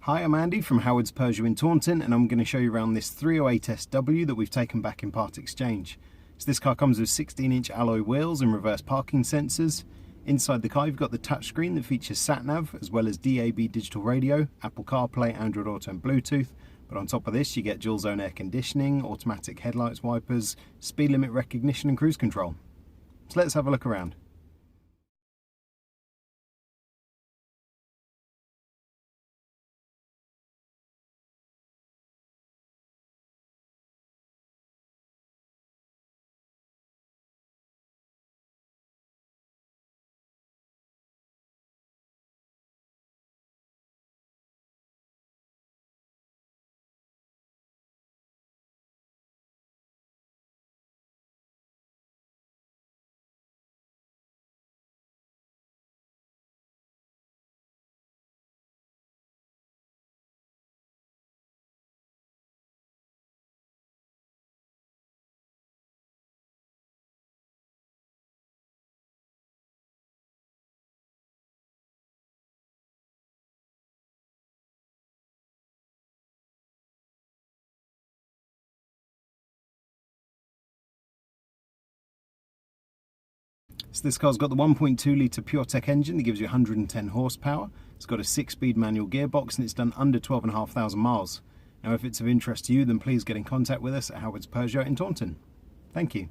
Hi, I'm Andy from Howard's Peugeot in Taunton, and I'm going to show you around this 308SW that we've taken back in part exchange. So this car comes with 16-inch alloy wheels and reverse parking sensors. Inside the car you've got the touchscreen that features sat-nav as well as DAB digital radio, Apple CarPlay, Android Auto and Bluetooth. But on top of this you get dual zone air conditioning, automatic headlights wipers, speed limit recognition and cruise control. So let's have a look around. So this car's got the 1.2 litre PureTech engine that gives you 110 horsepower. It's got a 6-speed manual gearbox and it's done under 12,500 miles. Now if it's of interest to you, then please get in contact with us at Howard's Peugeot in Taunton. Thank you.